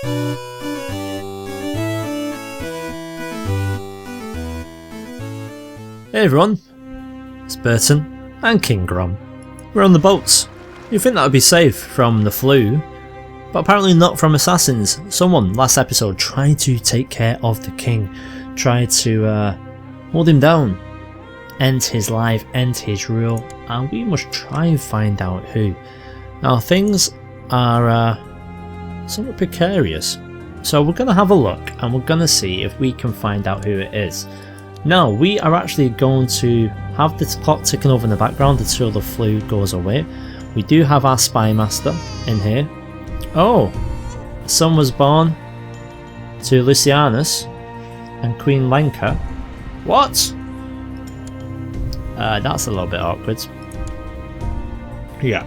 Hey everyone, it's Burton and King Grom. We're on the boats. You'd think that would be safe from the flu, but apparently not from assassins. Someone last episode tried to take care of the king, tried to hold him down, end his life, end his rule, and we must try and find out who. Now things are somewhat precarious, so we're going to have a look and we're going to see if we can find out who it is. Now we are actually going to have this clock ticking over in the background until the flu goes away. We do have our spy master in here. Oh, a son was born to Lucianus and Queen Lenka. What? That's a little bit awkward. Yeah.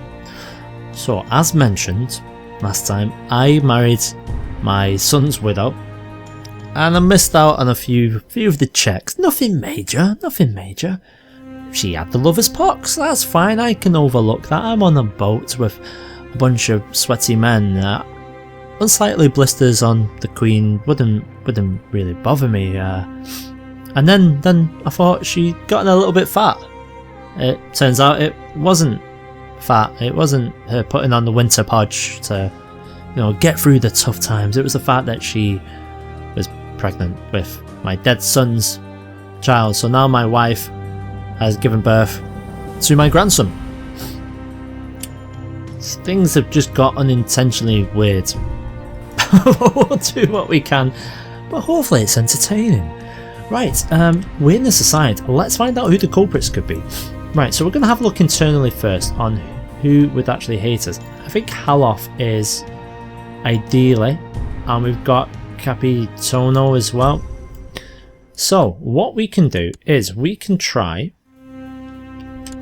So as mentioned last time, I married my son's widow. And I missed out on a few of the checks. Nothing major, nothing major. She had the lover's pox, that's fine, I can overlook that. I'm on a boat with a bunch of sweaty men. Unsightly blisters on the queen wouldn't really bother me. And then I thought she'd gotten a little bit fat. It turns out it wasn't fat. It wasn't her putting on the winter podge to, get through the tough times. It was the fact that she was pregnant with my dead son's child, so now my wife has given birth to my grandson. Things have just got unintentionally weird. We'll do what we can, but hopefully it's entertaining. Right, weirdness aside, let's find out who the culprits could be. Right, so we're going to have a look internally first on who would actually hate us. I think Halof is ideally, and we've got Capitono as well. So what we can do is we can try,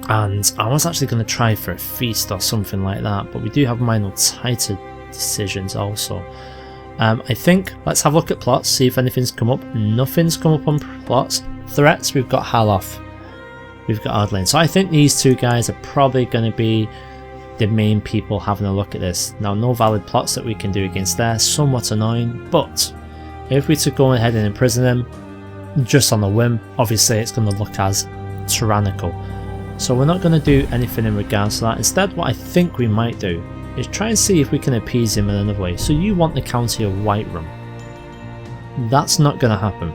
and I was actually going to try for a feast or something like that, but we do have minor tighter decisions also. I think let's have a look at plots, see if anything's come up. Nothing's come up on plots. Threats, we've got Halof, we've got Ardlane. So I think these two guys are probably going to be the main people having a look at this. Now, no valid plots that we can do against there, somewhat annoying, but if we were to go ahead and imprison them just on a whim, obviously it's going to look as tyrannical. So we're not going to do anything in regards to that. Instead, what I think we might do is try and see if we can appease him in another way. So you want the county of Whiterun. That's not going to happen.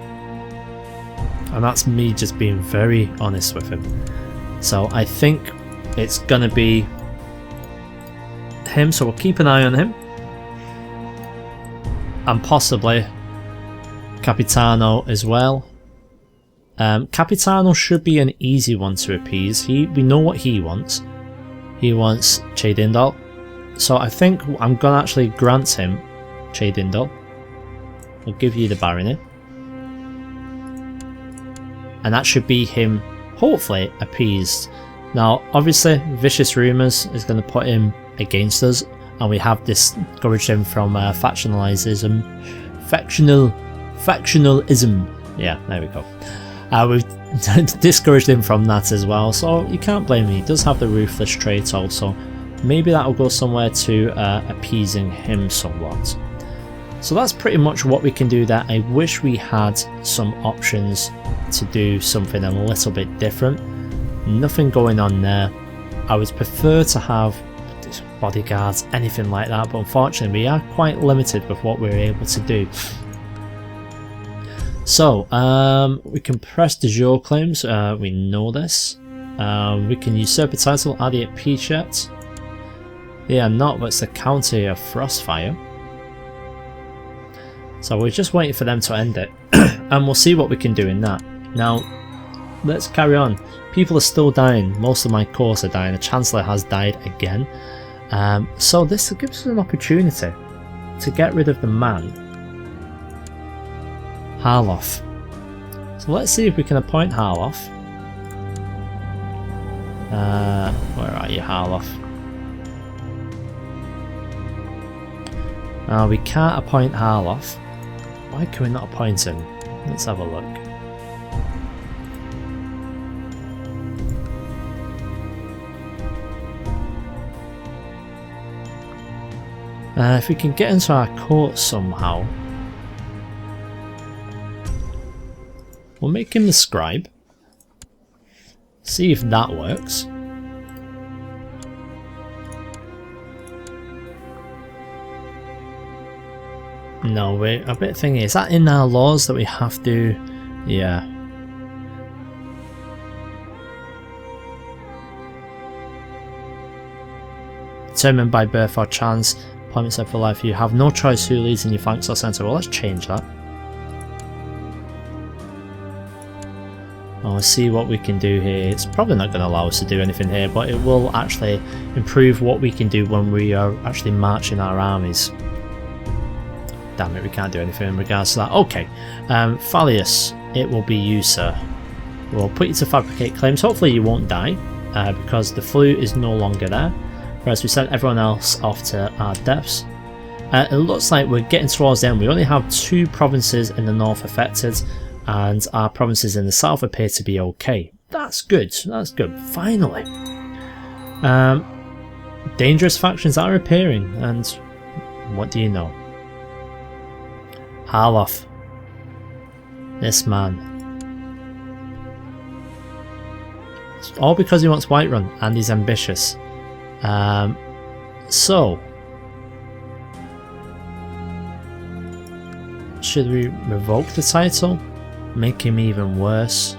And that's me just being very honest with him. So I think it's going to be him, so we'll keep an eye on him, and possibly Capitano as well. Capitano should be an easy one to appease. We know what he wants. He wants Cheydindal, so I think I'm gonna actually grant him Cheydindal. We'll give you the barony, and that should be him hopefully appeased. Now obviously Vicious Rumours is going to put him against us, and we have discouraged him from factionalism. Yeah, there we go. We've discouraged him from that as well, so you can't blame him. He does have the ruthless trait also. Maybe that will go somewhere to appeasing him somewhat. So that's pretty much what we can do there. I wish we had some options to do something a little bit different. Nothing going on there. I would prefer to have bodyguards, anything like that, but unfortunately we are quite limited with what we're able to do. So we can press de jure claims, we know this. We can usurp a title, add it Pichet. They are not, but it's the county of Frostfire. So we're just waiting for them to end it, and we'll see what we can do in that. Now let's carry on. People are still dying, most of my course are dying, the Chancellor has died again. So this gives us an opportunity to get rid of the man Harloff. So let's see if we can appoint Harloff. Where are you, Harloff? We can't appoint Harloff. Why can we not appoint him? Let's have a look. If we can get into our court somehow, we'll make him the scribe. See if that works. No, wait, a bit thingy. Is that in our laws that we have to? Yeah. Determined by birth or chance, appointments set for life. You have no choice who leads in your flanks or centre. Well, let's change that. Let's see what we can do here. It's probably not going to allow us to do anything here, but it will actually improve what we can do when we are actually marching our armies. Damn it, we can't do anything in regards to that. Okay, Fallius, it will be you, sir. We'll put you to fabricate claims. Hopefully you won't die, because the flu is no longer there, whereas we sent everyone else off to our deaths. It looks like we're getting towards the end. We only have 2 provinces in the north affected, and our provinces in the south appear to be okay. That's good, that's good, finally. Dangerous factions are appearing, and what do you know? Harloff. This man. It's all because he wants Whiterun, and he's ambitious. So, should we revoke the title? Make him even worse.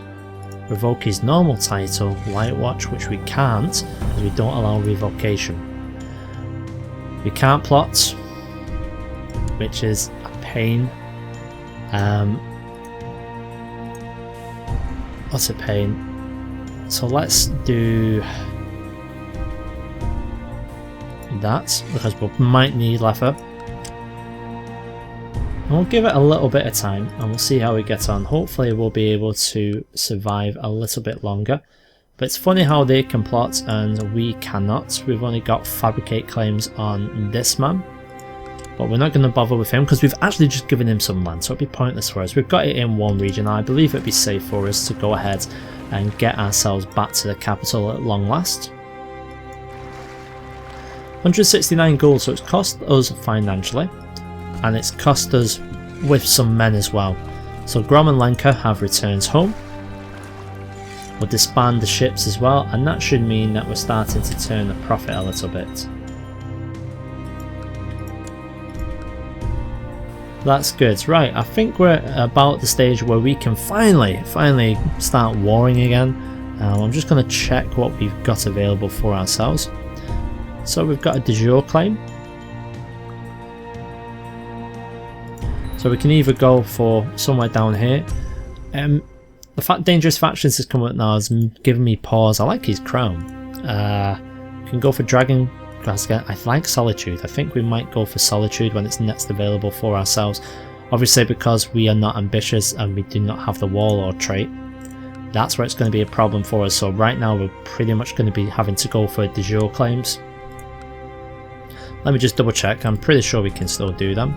Revoke his normal title, Light Watch, which we can't, as we don't allow revocation. We can't plot, which is a pain. What's a pain? So let's do that, because we might need leather. We'll give it a little bit of time and we'll see how we get on. Hopefully we'll be able to survive a little bit longer. But it's funny how they can plot and we cannot. We've only got fabricate claims on this man. But we're not going to bother with him because we've actually just given him some land, so it'd be pointless for us. We've got it in one region. I believe it'd be safe for us to go ahead and get ourselves back to the capital at long last. 169 gold, so it's cost us financially. And it's cost us with some men as well. So Grom and Lenka have returned home. We'll disband the ships as well, and that should mean that we're starting to turn a profit a little bit. That's good. Right, I think we're about the stage where we can finally start warring again. I'm just going to check what we've got available for ourselves. So we've got a de jure claim. So we can either go for somewhere down here. The fact Dangerous Factions has come up now has given me pause. I like his crown. We can go for Dragon. I like Solitude. I think we might go for Solitude when it's next available for ourselves. Obviously because we are not ambitious and we do not have the Warlord trait. That's where it's going to be a problem for us. So right now we're pretty much going to be having to go for de jure claims. Let me just double check. I'm pretty sure we can still do them.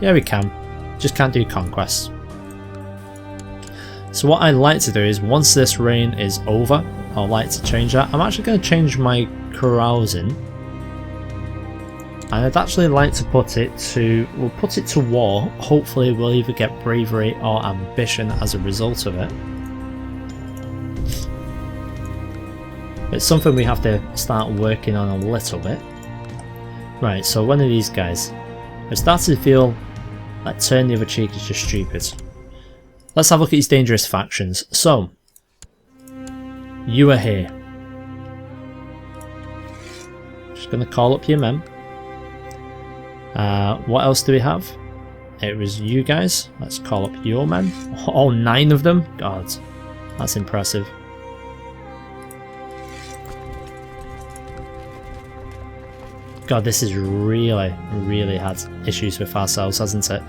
Yeah, we can. Just can't do conquests. So what I'd like to do is, once this reign is over, I'd like to change that. I'm actually going to change my carousing. And I'd actually like to put it to, we'll put it to war. Hopefully we'll either get bravery or ambition as a result of it. It's something we have to start working on a little bit. Right, so one of these guys. I started to feel like turn the other cheek is just stupid. Let's have a look at these dangerous factions. So, you are here. Just going to call up your men. What else do we have? It was you guys. Let's call up your men. Oh, 9 of them? God, that's impressive. God, this has really had issues with ourselves, hasn't it?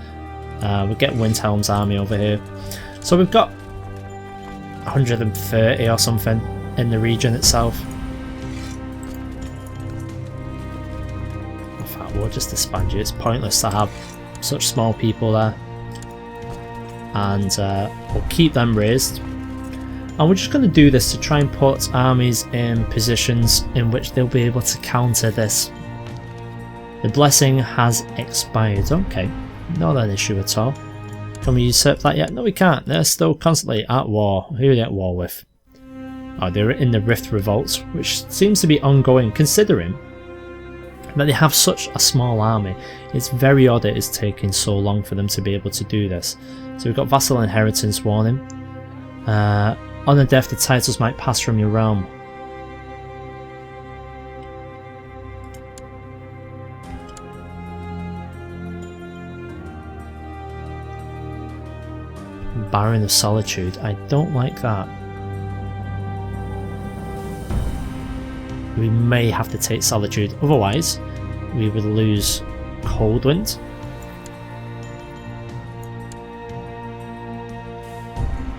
We'll get Windhelm's army over here. So we've got 130 or something in the region itself. In fact, we'll just disband you. It's pointless to have such small people there. And we'll keep them raised. And we're just going to do this to try and put armies in positions in which they'll be able to counter this The blessing has expired. Okay, not an issue at all. Can we usurp that yet? No, we can't. They're still constantly at war. Who are they at war with? Oh, they're in the Rift Revolts, which seems to be ongoing, considering that they have such a small army. It's very odd it is taking so long for them to be able to do this. So we've got Vassal Inheritance warning. On the death, the titles might pass from your realm. Baron of Solitude. I don't like that. We may have to take Solitude, otherwise we would lose Coldwind.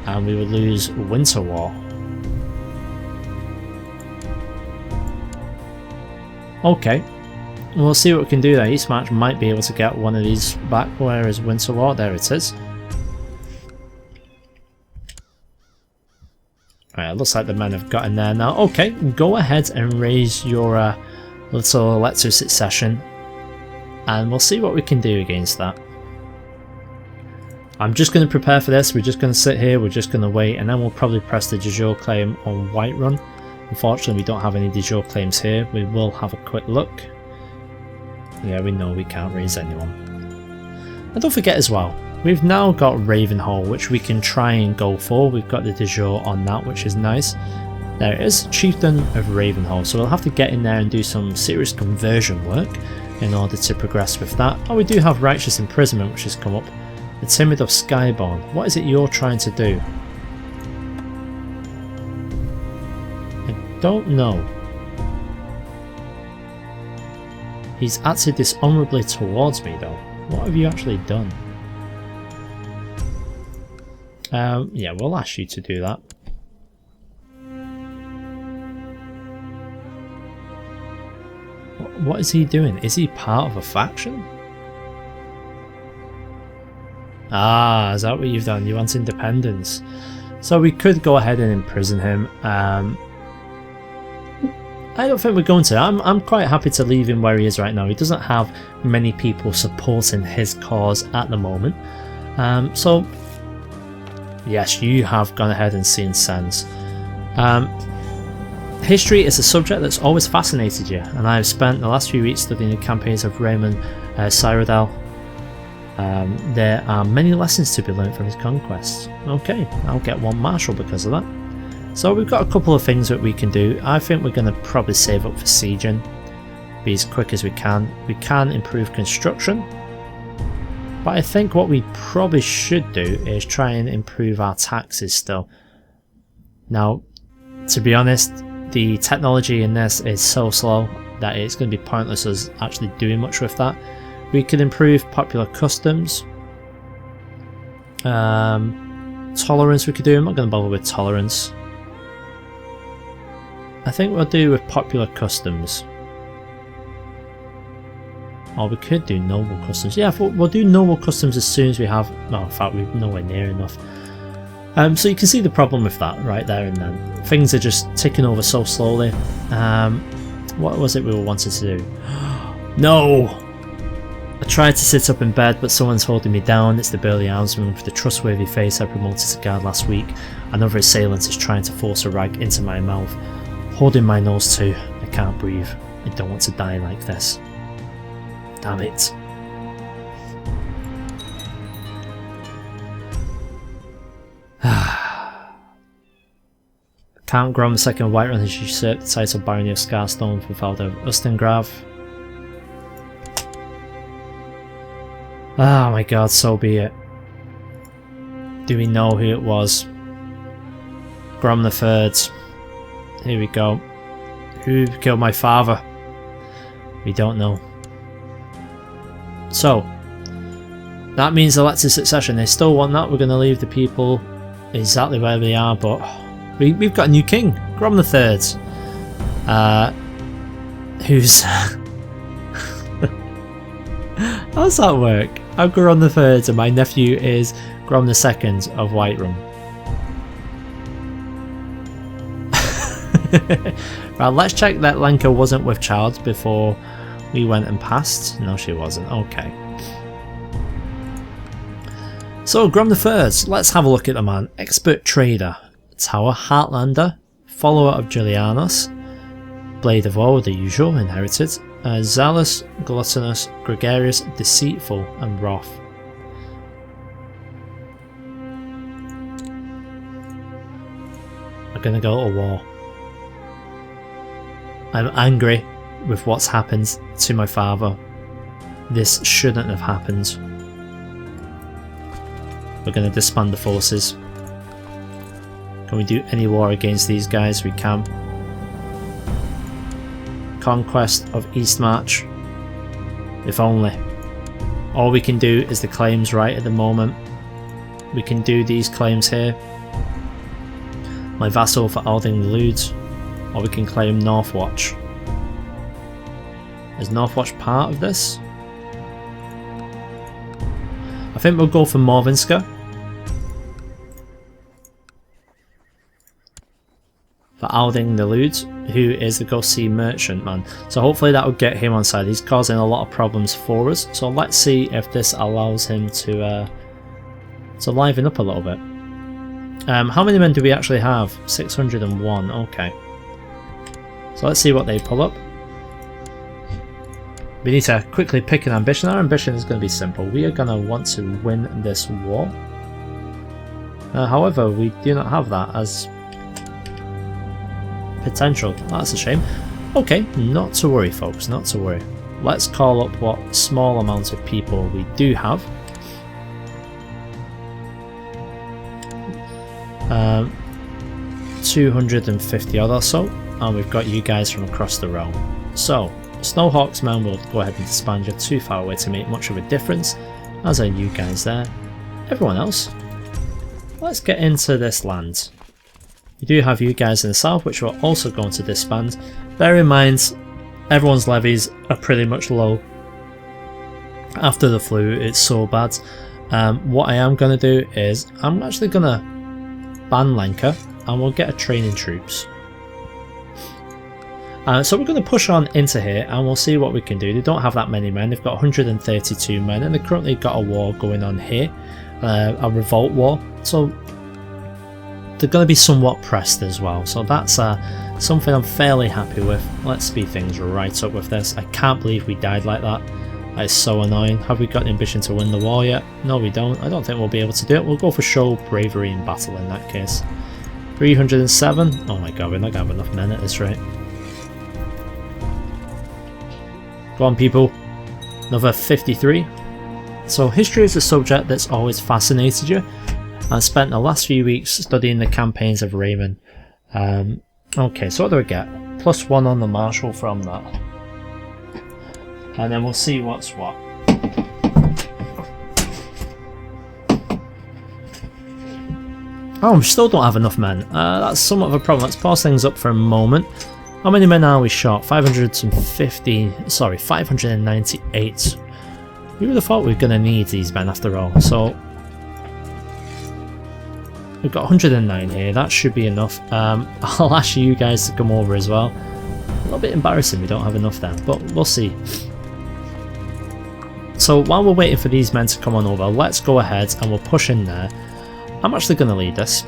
And we would lose Winter War. Okay, we'll see what we can do there. Eastmarch might be able to get one of these back. Where is Winter War? There it is. Right, it looks like the men have got in there now. Okay, go ahead and raise your little Elector Succession, and we'll see what we can do against that. I'm just going to prepare for this. We're just going to sit here, we're just going to wait, and then we'll probably press the de jure claim on Whiterun. Unfortunately, we don't have any de jure claims here. We will have a quick look. Yeah, we know we can't raise anyone. And don't forget as well, we've now got Ravenhall, which we can try and go for. We've got the de jure on that, which is nice. There it is, Chieftain of Ravenhall. So we'll have to get in there and do some serious conversion work in order to progress with that. Oh, we do have Righteous Imprisonment, which has come up. The Timid of Skyborn. What is it you're trying to do? I don't know. He's acted dishonourably towards me though. What have you actually done? Yeah, we'll ask you to do that. What is he doing? Is he part of a faction? Ah, is that what you've done? You want independence. So we could go ahead and imprison him. I don't think we're going to. I'm quite happy to leave him where he is right now. He doesn't have many people supporting his cause at the moment. So yes, you have gone ahead and seen sense. History is a subject that's always fascinated you, and I've spent the last few weeks studying the campaigns of Raymond Cyrodiil. There are many lessons to be learned from his conquests. Okay, I'll get one marshal because of that. So we've got a couple of things that we can do. I think we're going to probably save up for sieging, be as quick as we can. We can improve construction, but I think what we probably should do is try and improve our taxes still. Now, to be honest, the technology in this is so slow that it's going to be pointless us actually doing much with that. We could improve popular customs. Tolerance we could do. I'm not going to bother with tolerance. I think we'll do with popular customs. Or we could do noble customs. Yeah, we'll do noble customs as soon as we have... No, in fact, we're nowhere near enough. So you can see the problem with that right there and then. Things are just ticking over so slowly. What was it we were wanting to do? No! I tried to sit up in bed, but someone's holding me down. It's the burly armsman with the trustworthy face I promoted to guard last week. Another assailant is trying to force a rag into my mouth. Holding my nose too. I can't breathe. I don't want to die like this. Damn it. Count Grom II of Whiterun has usurped the title of Barony of Scarstone from Father of Ustengrav. Oh my god, so be it. Do we know who it was? Grom III. Here we go. Who killed my father? We don't know. So, that means elected succession. They still want that. We're going to leave the people exactly where they are, but we've got a new king, Grom III. Who's... How does that work? I'm Grom III and my nephew is Grom II of Whiterun. Right, let's check that Lenka wasn't with child before We went and passed. No, she wasn't. Okay. So, Grom the Third. Let's have a look at the man. Expert trader. Tower Heartlander. Follower of Julianos. Blade of War, the usual, inherited. Zealous, gluttonous, gregarious, deceitful, and wrath. I'm gonna go to war. I'm angry with what's happened to my father. This shouldn't have happened. We're gonna disband the forces. Can we do any war against these guys? We can. Conquest of Eastmarch. If only. All we can do is the claims right at the moment. We can do these claims here. My vassal for Alding the Ludes. Or we can claim Northwatch. Is Northwatch part of this? I think we'll go for Morvinska. For Alding the Ludes, who is the Ghost Sea Merchant man. So hopefully that will get him on side. He's causing a lot of problems for us. So let's see if this allows him to liven up a little bit. How many men do we actually have? 601, okay. So let's see what they pull up. We need to quickly pick an ambition. Our ambition is going to be simple. We are going to want to win this war. However, we do not have that as potential. That's a shame. Okay, not to worry folks, not to worry. Let's call up what small amount of people we do have. 250 odd or so, and we've got you guys from across the realm. So, Snowhawk's men will go ahead and disband. You're too far away to make much of a difference, as are you guys there. Everyone else, let's get into this land. We do have you guys in the south, which we're also going to disband. Bear in mind, everyone's levies are pretty much low. After the flu, it's so bad. What I am going to do is, I'm actually going to ban Lenka, and we'll get a training troops. So we're going to push on into here, and we'll see what we can do. They don't have that many men. They've got 132 men, and they've currently got a war going on here. A revolt war. So they're going to be somewhat pressed as well, so that's something I'm fairly happy with. Let's speed things right up with this. I can't believe we died like that. That is so annoying. Have we got the ambition to win the war yet? No, we don't. I don't think we'll be able to do it. We'll go for show bravery in battle in that case. 307. Oh my god, we're not going to have enough men at this rate. Go on people. Another 53. So history is a subject that's always fascinated you. I spent the last few weeks studying the campaigns of Raymond. Okay, so what do I get? +1 on the marshal from that. And then we'll see what's what. Oh, we still don't have enough men. That's somewhat of a problem. Let's pause things up for a moment. How many men are we short? 598. We would have thought we were going to need these men after all. So we've got 109 here, that should be enough. I'll ask you guys to come over as well. A little bit embarrassing we don't have enough then, but we'll see. So while we're waiting for these men to come on over, let's go ahead and we'll push in there. I'm actually going to lead this.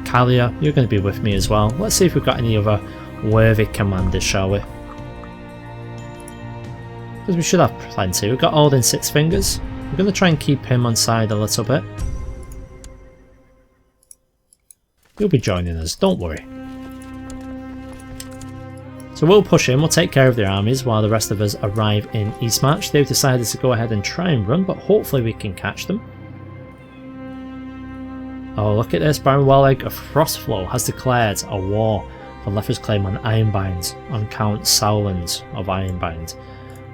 Kalia, you're going to be with me as well. Let's see if we've got any other worthy commanders, shall we? Because we should have plenty. We've got Alden Six Fingers. We're going to try and keep him on side a little bit. You'll be joining us, don't worry. So we'll push in, we'll take care of their armies while the rest of us arrive in Eastmarch. They've decided to go ahead and try and run, but hopefully we can catch them. Oh, look at this. Baron Welleg of Frostflow has declared a war for Left's claim on Ironbind on Count Sauland of Ironbind.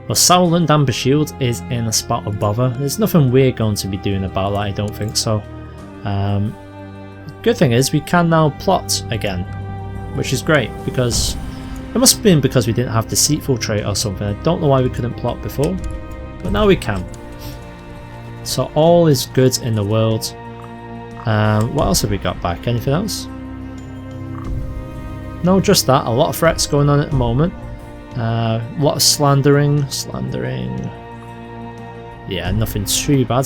But Sauland and Bashield is in a spot of bother. There's nothing we're going to be doing about that, I don't think so. Good thing is we can now plot again, which is great, because it must have been because we didn't have Deceitful trait or something. I don't know why we couldn't plot before, but now we can. So all is good in the world. What else have we got back? Anything else? No, just that. A lot of threats going on at the moment. A lot of slandering. Yeah, nothing too bad.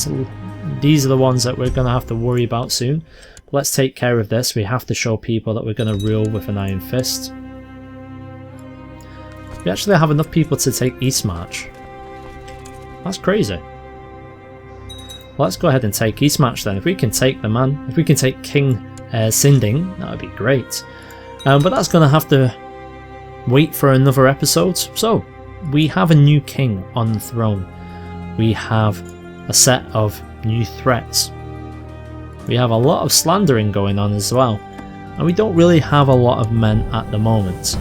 These are the ones that we're going to have to worry about soon. But let's take care of this. We have to show people that we're going to rule with an iron fist. We actually have enough people to take Eastmarch. That's crazy. Well, let's go ahead and take Eastmarch then. If we can take the man, if we can take King Sinding, that would be great. But that's going to have to wait for another episode. So, we have a new king on the throne. We have a set of new threats. We have a lot of slandering going on as well. And we don't really have a lot of men at the moment.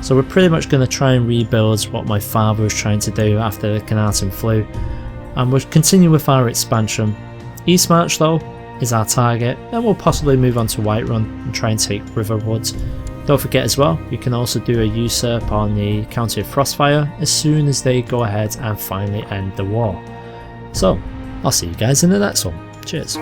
So we're pretty much going to try and rebuild what my father was trying to do after the Carnarvon flu. And we'll continue with our expansion. Eastmarch though is our target, then we'll possibly move on to Whiterun and try and take Riverwood. Don't forget as well, you can also do a usurp on the County of Frostfire as soon as they go ahead and finally end the war. So, I'll see you guys in the next one. Cheers.